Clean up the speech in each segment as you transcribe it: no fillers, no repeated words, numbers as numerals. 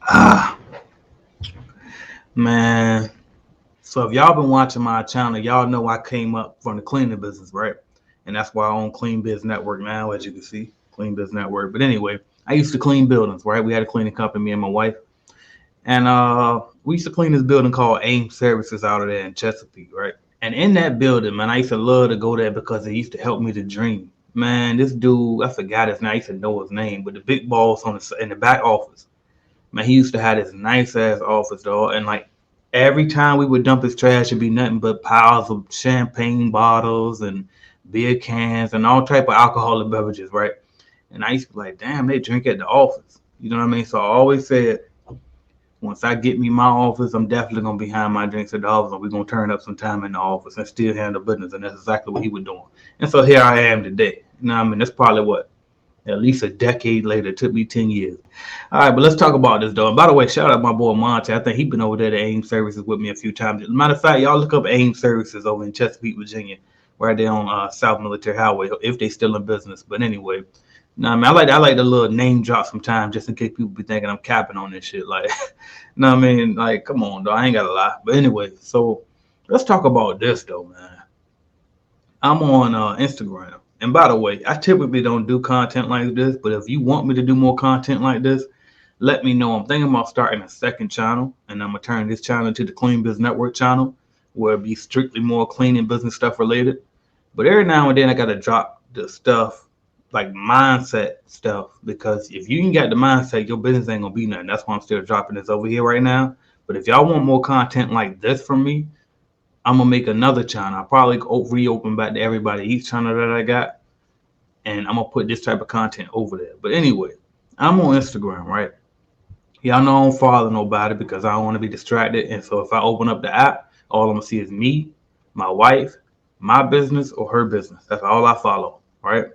Ah, man. So if y'all been watching my channel, y'all know I came up from the cleaning business, right? And that's why I own Clean Biz Network now, as you can see, Clean Biz Network. But anyway, I used to clean buildings, right? We had a cleaning company, me and my wife, and we used to clean this building called AIM Services out of there in Chesapeake, right? And in that building, man, I used to love to go there because it used to help me to dream. Man, this dude, I forgot his name. I used to know his name, but the big boss on in the back office. Man, he used to have this nice ass office, dog. And like every time we would dump his trash, it'd be nothing but piles of champagne bottles and beer cans and all type of alcoholic beverages, right? And I used to be like, damn, they drink at the office. You know what I mean? So I always said, once I get me my office, I'm definitely gonna be behind my drinks at the office, and we're gonna turn up some time in the office and still handle business. And that's exactly what he was doing. And so here I am today. You know what I mean? That's probably what at least a decade later. It took me 10 years. All right, but let's talk about this, though. And by the way, shout out my boy Monte. I think he been over there to AIM Services with me a few times. As a matter of fact, y'all look up AIM Services over in Chesapeake, Virginia, right there on South Military Highway, if they still in business. But anyway, no, I mean, I like the little name drop sometimes just in case people be thinking I'm capping on this shit. Like, no, I mean, like, come on, though. I ain't got to lie. But anyway, so let's talk about this, though, man. I'm on Instagram. And by the way, I typically don't do content like this, but if you want me to do more content like this, let me know. I'm thinking about starting a second channel, and I'm gonna turn this channel into the Clean Biz Network channel, where it be strictly more cleaning business stuff related. But every now and then I gotta drop the stuff like mindset stuff, because if you ain't got the mindset, your business ain't gonna be nothing. That's why I'm still dropping this over here right now. But if y'all want more content like this from me, I'm gonna make another channel. I'll probably reopen back to everybody each channel that I got, and I'm gonna put this type of content over there. But anyway, I'm on Instagram, right? Y'all know I don't follow nobody because I don't want to be distracted. And so if I open up the app, all I'm gonna see is me, my wife, my business, or her business. That's all I follow, right?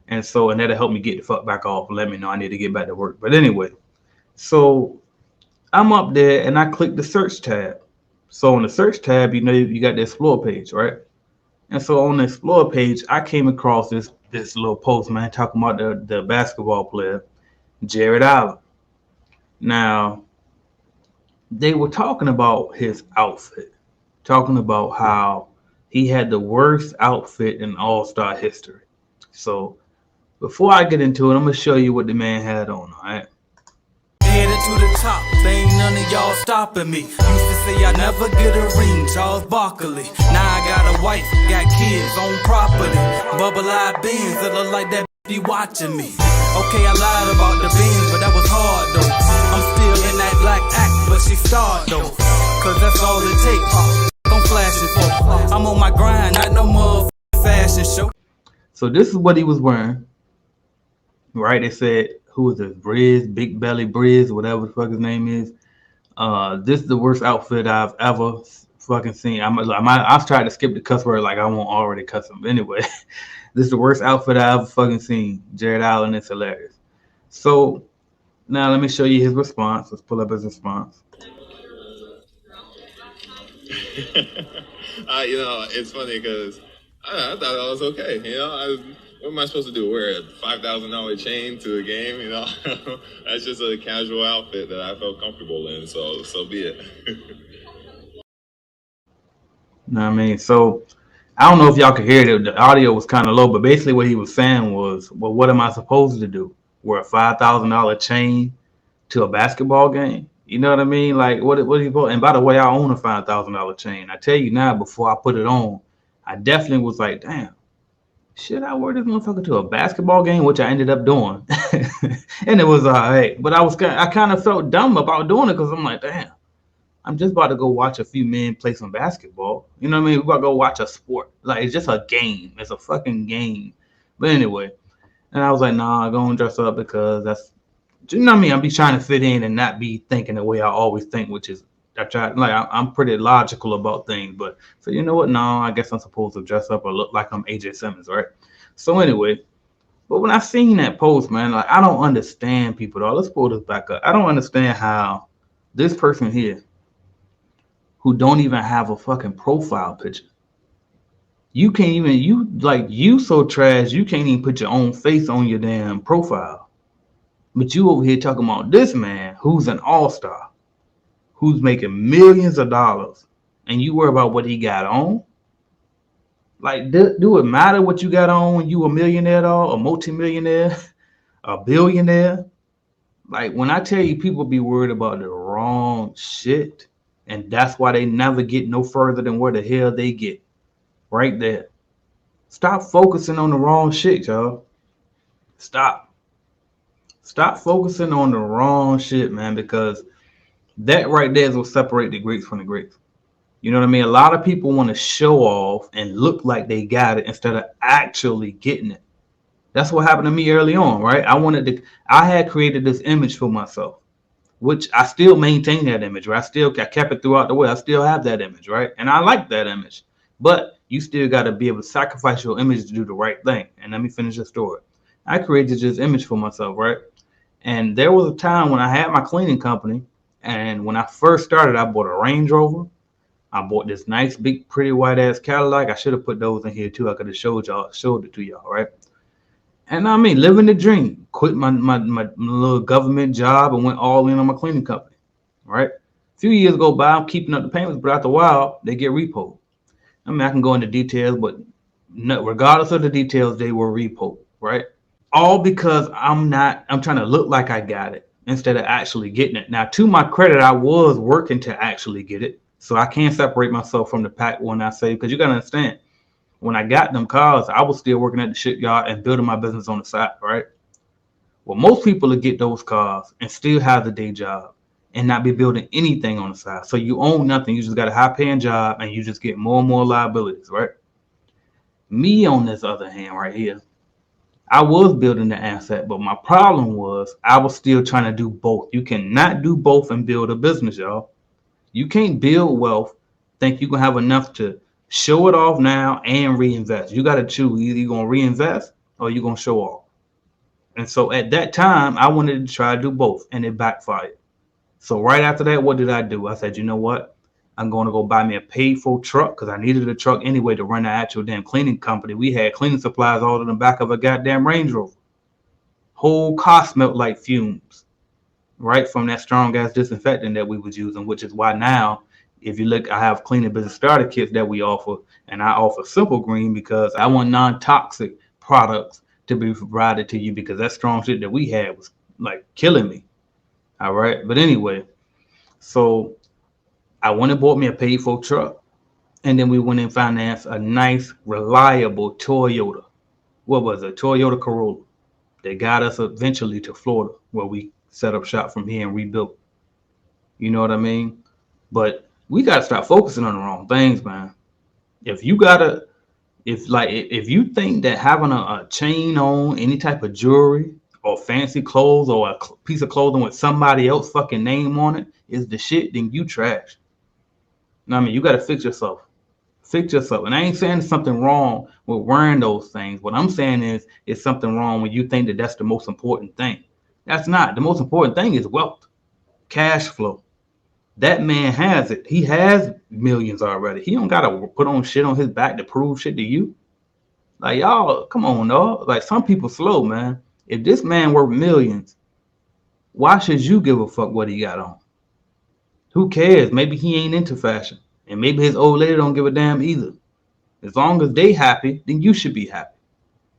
And that'll help me get the fuck back off and let me know I need to get back to work. But anyway, so I'm up there and I click the search tab. So on the search tab, you know, you got the explore page, right? And so on the explore page, I came across this little post, man, talking about the basketball player, Jared Allen. Now, they were talking about his outfit, talking about how he had the worst outfit in All-Star history. So before I get into it, I'm gonna show you what the man had on, all right? Headed to the top, there ain't none of y'all stopping me. Used to say I never get a ring, Charles Barkley. Now I got a wife, got kids on property. Bubble-eyed beans that look like that be watching me. Okay, I lied about the beans, but that was hard though. I'm still in that black act, but she starred though. Cause that's all it takes. I'm flashing for. I'm on my grind, not no more fashion show. So this is what he was wearing, right? They said, who was this? Briz, Big Belly Briz, whatever the fuck his name is. This is the worst outfit I've ever fucking seen. I've tried to skip the cuss word like I won't already cuss him. But anyway, this is the worst outfit I ever fucking seen. Jared Allen is hilarious. So now let me show you his response. Let's pull up his response. It's funny because I thought I was okay. What am I supposed to do? Wear a $5,000 chain to the game? That's just a casual outfit that I felt comfortable in. So be it. Know what I mean? So I don't know if y'all could hear it. The audio was kind of low, but basically what he was saying was, well, what am I supposed to do? Wear a $5,000 chain to a basketball game? You know what I mean? Like, what are you supposed? And by the way, I own a $5,000 chain. I tell you now, before I put it on, I definitely was like, damn, should I wear this motherfucker to a basketball game? Which I ended up doing. And it was all right. But I kind of felt dumb about doing it because I'm like, damn, I'm just about to go watch a few men play some basketball. You know what I mean? We're about to go watch a sport. Like, it's just a game. It's a fucking game. But anyway, and I was like, nah, go and dress up because that's, you know what I mean? I'll be trying to fit in and not be thinking the way I always think, which is, I'm pretty logical about things. But so you know what? No, I guess I'm supposed to dress up or look like I'm AJ Simmons, right? So anyway, but when I seen that post, man, like, I don't understand people, though. Let's pull this back up. I don't understand how this person here, who don't even have a fucking profile picture, you can't even, you so trash, you can't even put your own face on your damn profile. But you over here talking about this man who's an all-star, who's making millions of dollars, and you worry about what he got on? Like, do it matter what you got on when you a millionaire, or a multimillionaire, a billionaire? Like, when I tell you people be worried about the wrong shit, and that's why they never get no further than where the hell they get. Right there. Stop focusing on the wrong shit, y'all. Stop. Stop focusing on the wrong shit, man, because that right there is what separate the greats from the greats. You know what I mean? A lot of people want to show off and look like they got it instead of actually getting it. That's what happened to me early on, right? I had created this image for myself, which I still maintain that image, right? I kept it throughout the way. I still have that image, right? And I like that image. But you still got to be able to sacrifice your image to do the right thing. And let me finish the story. I created this image for myself, right? And there was a time when I had my cleaning company. And when I first started, I bought a Range Rover. I bought this nice, big, pretty white ass Cadillac. I should have put those in here too. I could have showed it to y'all, right? And I mean, living the dream. Quit my little government job and went all in on my cleaning company, right? A few years go by, I'm keeping up the payments, but after a while, they get repoed. I mean, I can go into details, but regardless of the details, they were repoed, right? All because I'm trying to look like I got it instead of actually getting it. Now, to my credit, I was working to actually get it. So I can't separate myself from the pack when I say, because you got to understand, when I got them cars, I was still working at the shipyard and building my business on the side, right? Well, most people will get those cars and still have the day job and not be building anything on the side. So you own nothing. You just got a high paying job and you just get more and more liabilities, right? Me, on this other hand, right here, I was building the asset, but my problem was I was still trying to do both. You cannot do both and build a business, y'all. You can't build wealth, think you can have enough to show it off now and reinvest. You got to choose. Either you're going to reinvest or you're going to show off. And so at that time, I wanted to try to do both, and it backfired. So right after that, what did I do? I said, you know what? I'm going to go buy me a paid-for truck because I needed a truck anyway to run the actual damn cleaning company. We had cleaning supplies all in the back of a goddamn Range Rover. Whole car smelled like fumes, right, from that strong gas disinfectant that we was using, which is why now, if you look, I have cleaning business starter kits that we offer, and I offer Simple Green because I want non-toxic products to be provided to you because that strong shit that we had was like killing me. All right. But anyway, so I went and bought me a paid for truck. And then we went and financed a nice, reliable Toyota. What was it? Toyota Corolla. They got us eventually to Florida where we set up shop from here and rebuilt. You know what I mean? But we got to stop focusing on the wrong things, man. If you gotta, if you think that having a chain on, any type of jewelry or fancy clothes or a piece of clothing with somebody else fucking name on it is the shit, then you trash. You know what I mean? You got to fix yourself. Fix yourself. And I ain't saying there's something wrong with wearing those things. What I'm saying is it's something wrong when you think that that's the most important thing. That's not. The most important thing is wealth, cash flow. That man has it. He has millions already. He don't got to put on shit on his back to prove shit to you. Like, y'all, come on, dog. Like, some people slow, man. If this man worth millions, why should you give a fuck what he got on? Who cares? Maybe he ain't into fashion. And maybe his old lady don't give a damn either. As long as they happy, then you should be happy.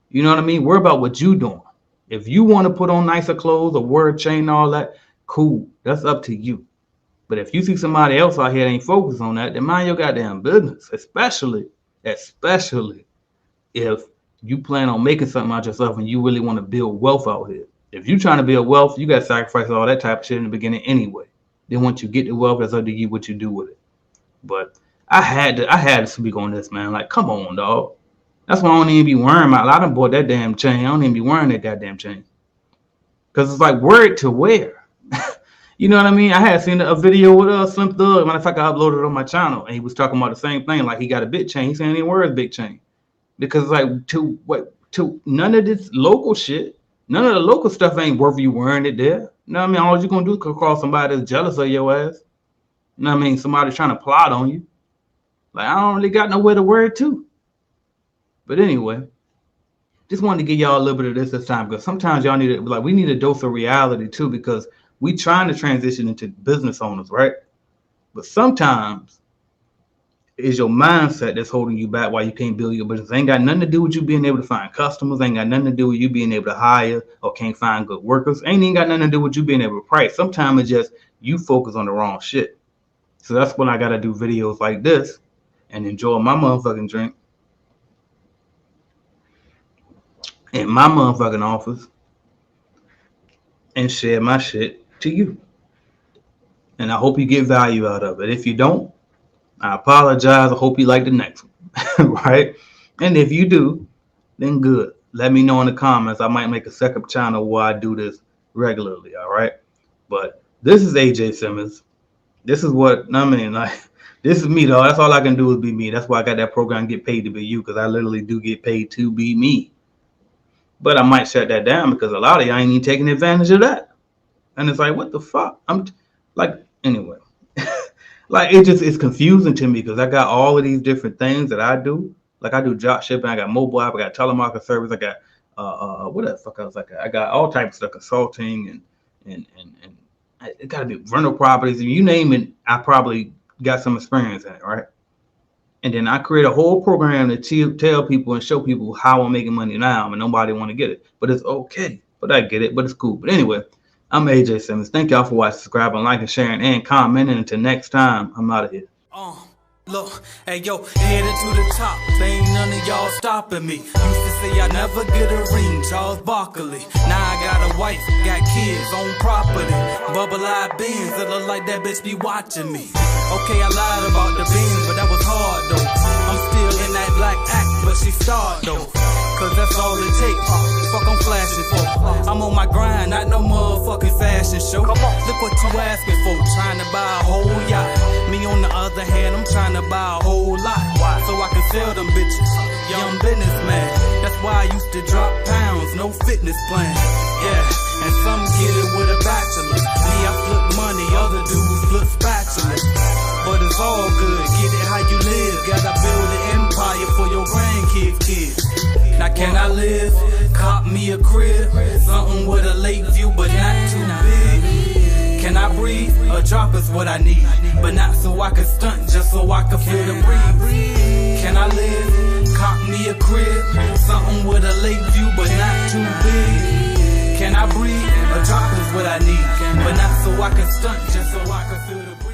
You know what I mean? Worry about what you doing. If you want to put on nicer clothes or wear a chain and all that, cool. That's up to you. But if you see somebody else out here that ain't focused on that, then mind your goddamn business. Especially if you plan on making something out yourself and you really want to build wealth out here. If you're trying to build wealth, you got to sacrifice all that type of shit in the beginning anyway. Then once you get the wealth, that's up to you what you do with it. But I had to speak on this, man. Like, come on, dog. That's why I don't even be wearing I done bought that damn chain. I don't even be wearing that goddamn chain. Because it's like, wear it to wear. You know what I mean? I had seen a video with Slim Thug. Matter of fact, I uploaded it on my channel, and he was talking about the same thing. Like, he got a big chain. He's saying he wears a big chain. Because like to none of this local shit, none of the local stuff ain't worth you wearing it there. You know what I mean? All you're gonna do is call somebody that's jealous of your ass. You know what I mean? Somebody trying to plot on you. Like, I don't really got nowhere to wear it to. But anyway, just wanted to give y'all a little bit of this time, because sometimes y'all need like we need a dose of reality too, because we trying to transition into business owners, right? But sometimes it's your mindset that's holding you back why you can't build your business. It ain't got nothing to do with you being able to find customers. Ain't got nothing to do with you being able to hire or can't find good workers. Ain't even got nothing to do with you being able to price. Sometimes it's just you focus on the wrong shit. So that's when I gotta do videos like this and enjoy my motherfucking drink in my motherfucking office and share my shit to you. And I hope you get value out of it. If you don't, I apologize. I hope you like the next one, right? And if you do, then good. Let me know in the comments. I might make a second channel where I do this regularly, all right? But this is AJ Simmons. This is what, I mean, like, this is me, though. That's all I can do is be me. That's why I got that program, Get Paid to Be You, because I literally do get paid to be me. But I might shut that down because a lot of y'all ain't even taking advantage of that. And it's like, what the fuck? I'm like, anyway. Like, it's confusing to me because I got all of these different things that I do. Like, I do drop shipping, I got mobile app, I got telemarketing service, I got what the fuck else? I got all types of stuff, consulting and it got to be rental properties. If you name it, I probably got some experience in it, right? And then I create a whole program to tell people and show people how I'm making money now, and nobody want to get it. But it's okay. But I get it. But it's cool. But anyway, I'm AJ Simmons. Thank y'all for watching, subscribing, liking, sharing, and commenting. Until next time, I'm out of here. Look, hey yo, headed to the top, ain't none of y'all stopping me. Used to say I never get a ring, Charles Barkley. Now I got a wife, got kids, own property. Bubble-eyed beans, it look like that bitch be watching me. Okay, I lied about the beans, but that was hard though. I'm still in that black act, but she starred though. Cause that's all it takes, fuck I'm flashing for. I'm on my grind, not no motherfucking fashion show. Look what you asking for, trying to buy a whole yacht. Me on the other hand, I'm trying to buy a whole lot, so I can sell them bitches. Young businessman, that's why I used to drop pounds, no fitness plan. Yeah, and some get it with a bachelor. Me, I flip money, other dudes flip spatulas. But it's all good, get it how you live. Gotta build an empire for your grandkids, kids. Now can I live? Cop me a crib, something with a lake view but not too big. Can I breathe? A drop is what I need, but not so I can stunt, just so I can feel the breeze. Can I live? Cop me a crib, something with a lake view but not too big. Can I breathe? A drop is what I need, but not so I can stunt, just so I can feel the breeze.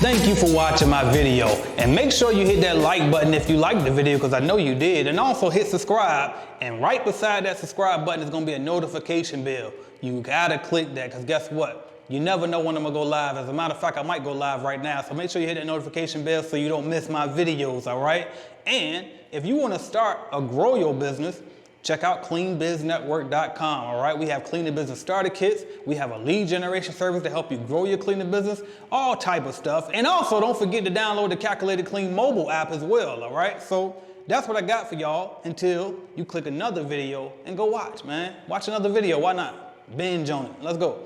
Thank you for watching my video, and make sure you hit that like button if you liked the video, because I know you did, and also hit subscribe, and right beside that subscribe button is going to be a notification bell. You gotta click that, because guess what? You never know when I'm gonna go live. As a matter of fact, I might go live right now, so make sure you hit that notification bell so you don't miss my videos, all right? And if you want to start or grow your business, check out cleanbiznetwork.com, all right? We have cleaning business starter kits. We have a lead generation service to help you grow your cleaning business, all type of stuff. And also, don't forget to download the Calculated Clean mobile app as well, all right? So that's what I got for y'all until you click another video and go watch, man. Watch another video, why not? Binge on it, let's go.